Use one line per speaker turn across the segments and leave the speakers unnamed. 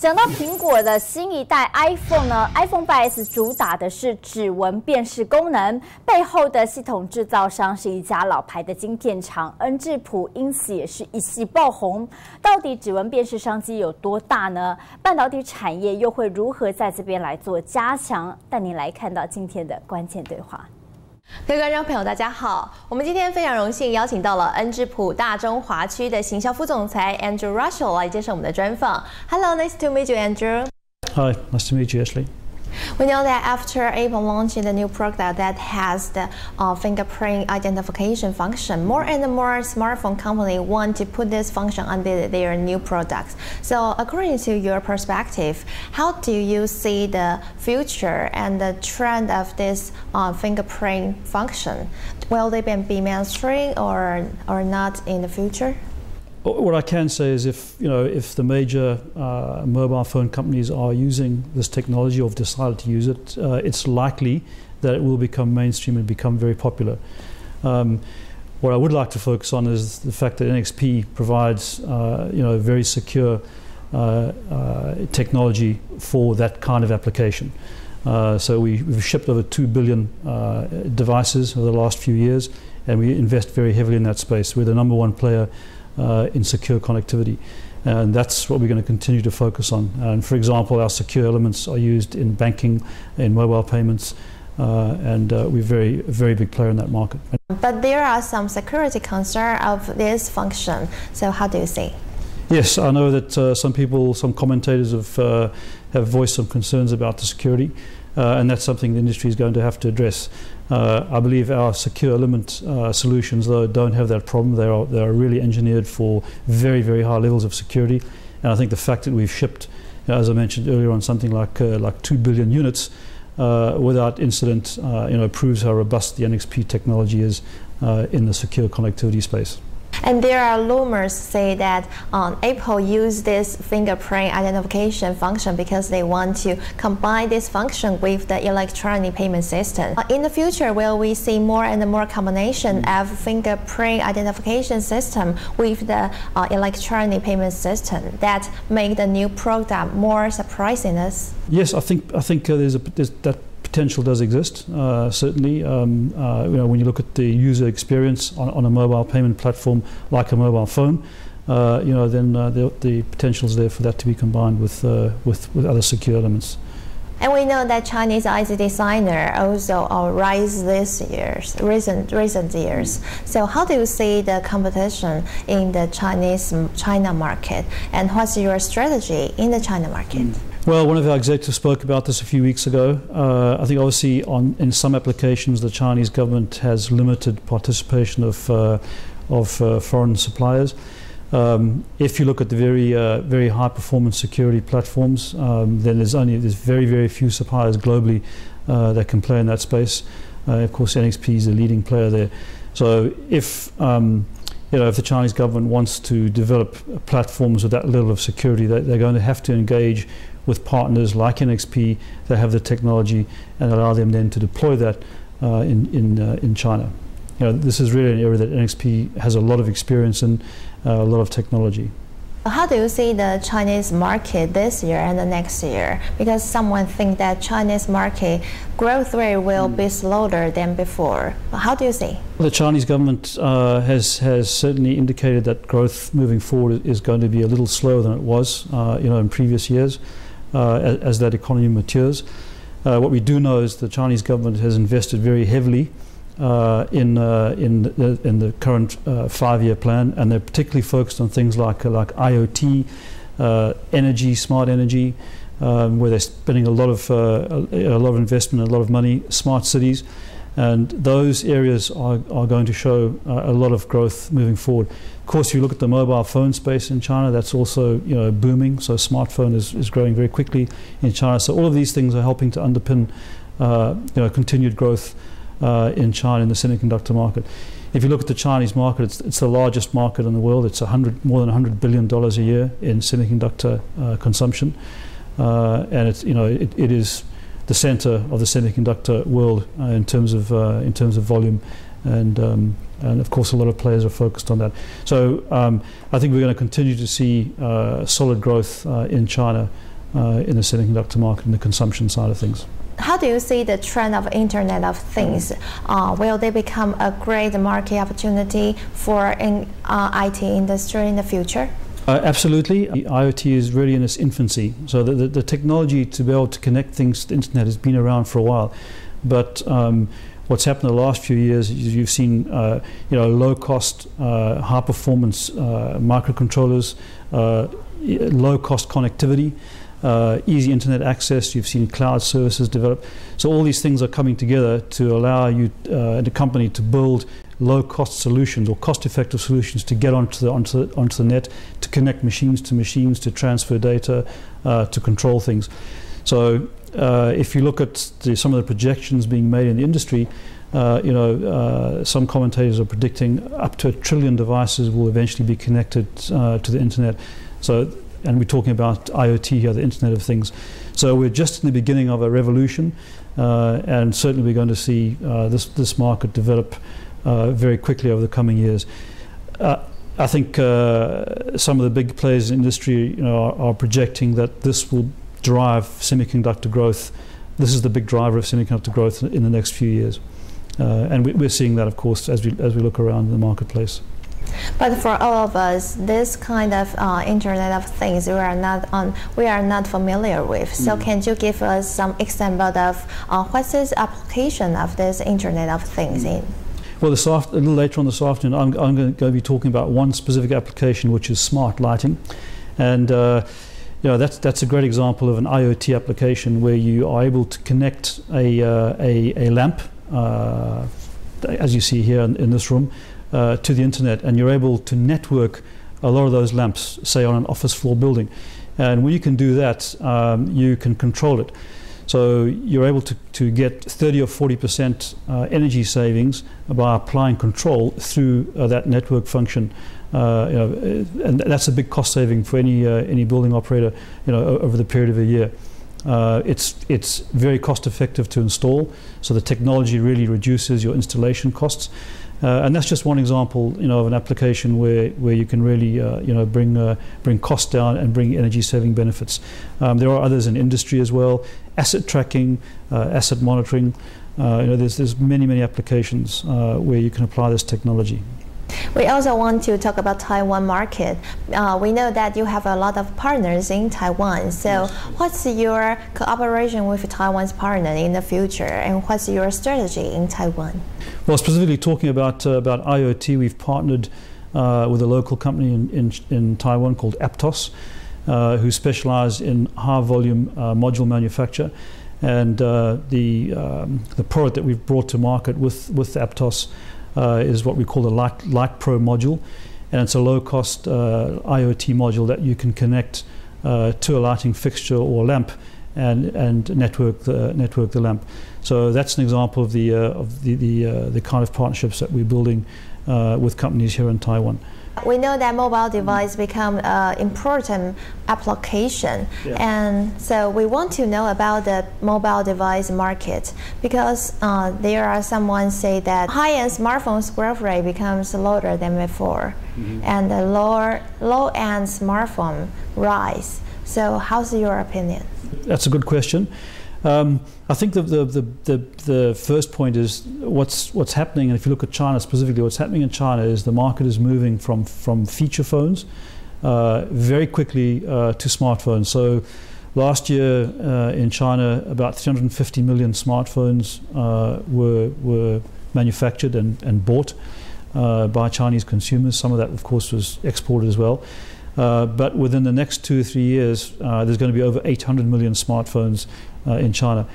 讲到苹果的新一代 iPhone 呢 ，iPhone 8S 主打的是指纹辨识功能，背后的系统制造商是一家老牌的晶片厂恩智浦，因此也是一夕爆红。到底指纹辨识商机有多大呢？半导体产业又会如何在这边来做加强？带您来看到今天的关键对话。
各位观众朋友，大家好！我们今天非常荣幸邀请到了恩智浦大中华区的行销副总裁 Andrew Russell 来接受我们的专访。Hello, nice to meet you, Andrew.
Hi, nice to meet you, Ashley.
We know that after Apple launching the new product that has the fingerprint identification function, more and more smartphone companies want to put this function under their new products. So, according to your perspective, how do you see the future and the trend of this fingerprint function? Will they be mainstream or not in the future?
What I can say is, if the major mobile phone companies are using this technology or have decided to use it, it's likely that it will become mainstream and become very popular. What I would like to focus on is the fact that NXP provides, very secure technology for that kind of application. So we've shipped over 2 billion devices over the last few years, and we invest very heavily in that space. We're the #1 player. In secure connectivity, and that's what we're going to continue to focus on. And for example, our secure elements are used in banking, in mobile payments, and we're a very big player in that market.
But there are some security concerns of this function. So how do you see?
Yes, I know that some commentators have voiced some concerns about the security, and that's something the industry is going to have to address. I believe our secure element solutions, though, don't have that problem. They are really engineered for very, very high levels of security, and I think the fact that we've shipped, as I mentioned earlier, on something like 2 billion units without incident, proves how robust the NXP technology is in the secure connectivity space.
And there are rumors say that Apple used this fingerprint identification function because they want to combine this function with the electronic payment system. In the future, will we see more and more combination of fingerprint identification system with the electronic payment system that make the new product more surprising us?
Yes, I think there's that potential does exist. Certainly, when you look at the user experience on a mobile payment platform like a mobile phone, then the potential is there for that to be combined with other secure elements.
And we know that Chinese IC designer also rise recent years. So how do you see the competition in the China market, and what's your strategy in the China market?
Well, one of our executives spoke about this a few weeks ago. I think obviously in some applications the Chinese government has limited participation of foreign suppliers. If you look at the very high performance security platforms, then there's very few suppliers globally that can play in that space. Of course, NXP is the leading player there. So if the Chinese government wants to develop platforms with that level of security, they're going to have to engage with partners like NXP that have the technology and allow them then to deploy that in China. This is really an area that NXP has a lot of experience in, a lot of technology.
How do you see the Chinese market this year and the next year? Because someone think that Chinese market growth rate will be slower than before. How do you see?
The Chinese government has certainly indicated that growth moving forward is going to be a little slower than it was, in previous years, as that economy matures. What we do know is the Chinese government has invested very heavily in the current 5-year plan, and they're particularly focused on things like IoT, energy, smart energy, where they're spending a lot of investment, a lot of money, smart cities, and those areas are going to show a lot of growth moving forward. Of course, if you look at the mobile phone space in China, that's also booming. So smartphone is growing very quickly in China. So all of these things are helping to underpin continued growth in China in the semiconductor market. If you look at the Chinese market, it's the largest market in the world. It's more than $100 billion a year in semiconductor consumption, and it is the center of the semiconductor world in terms of volume and of course a lot of players are focused on that. So I think we're going to continue to see solid growth in China in the semiconductor market and the consumption side of things.
How do you see the trend of Internet of Things? Will they become a great market opportunity for IT industry in the future?
Absolutely. IoT is really in its infancy. So the technology to be able to connect things to the internet has been around for a while. But what's happened in the last few years is you've seen low-cost, high-performance microcontrollers, low-cost connectivity, easy internet access. You've seen cloud services develop. So all these things are coming together to allow you, the company, to build low-cost solutions or cost-effective solutions to get onto the net, to connect machines, to transfer data, to control things. So if you look at some of the projections being made in the industry, some commentators are predicting up to 1 trillion devices will eventually be connected to the internet. So, and we're talking about IoT here, the Internet of Things. So we're just in the beginning of a revolution, and certainly we're going to see this market develop very quickly over the coming years. I think some of the big players in the industry are projecting that this will drive semiconductor growth. This is the big driver of semiconductor growth in the next few years. And we're seeing that, of course, as we look around the marketplace.
But for all of us, this kind of Internet of Things we are not familiar with. So can you give us some example of what's this application of this Internet of Things in?
Well, a little later on this afternoon, I'm going to be talking about one specific application, which is smart lighting, and that's a great example of an IoT application where you are able to connect a lamp, as you see here in this room, to the internet, and you're able to network a lot of those lamps, say on an office floor building. And when you can do that, you can control it. So you're able to get 30 or 40% energy savings by applying control through that network function. And that's a big cost saving for any building operator, over the period of a year. It's very cost effective to install, so the technology really reduces your installation costs. And that's just one example, of an application where you can really, bring costs down and bring energy-saving benefits. There are others in industry as well, asset tracking, asset monitoring. There's many applications where you can apply this technology.
We also want to talk about Taiwan market. We know that you have a lot of partners in Taiwan. So what's your cooperation with Taiwan's partner in the future, and what's your strategy in Taiwan?
Well, specifically talking about IoT, we've partnered with a local company in Taiwan called Aptos, who specialize in high-volume module manufacture. And the product that we've brought to market with Aptos is what we call the Light Pro module, and it's a low-cost IoT module that you can connect to a lighting fixture or lamp and network the lamp. So that's an example of the kind of partnerships that we're building with companies here in Taiwan.
We know that mobile device become an important application, and so we want to know about the mobile device market, because there are someone say that high-end smartphones growth rate becomes lower than before, and the low-end smartphone rise. So how's your opinion?
That's a good question. I think the first point is what's happening, and if you look at China specifically, what's happening in China is the market is moving from feature phones very quickly to smartphones. So last year in China, about 350 million smartphones were manufactured and bought by Chinese consumers. Some of that, of course, was exported as well. But within the next 2 or 3 years, there's going to be over 800 million smartphones in China.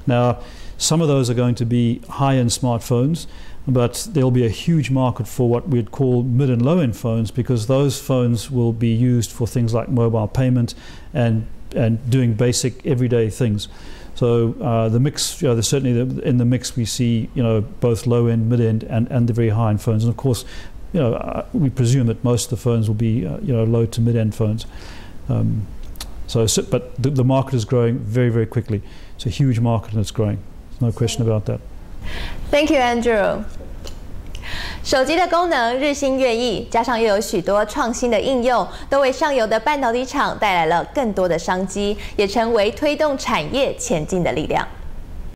Now, some of those are going to be high-end smartphones, but there'll be a huge market for what we'd call mid and low-end phones, because those phones will be used for things like mobile payment and doing basic everyday things. So the mix, certainly in the mix we see, both low-end, mid-end, and the very high-end phones. And of course, we presume that most of the phones will be, low to mid-end phones. But the market is growing very, very quickly. It's a huge market and it's growing. There's no question about that.
Thank you, Andrew. 手机的功能日新月异，加上又有许多创新的应用，都为上游的半导体厂带来了更多的商机，也成为推动产业前进的力量。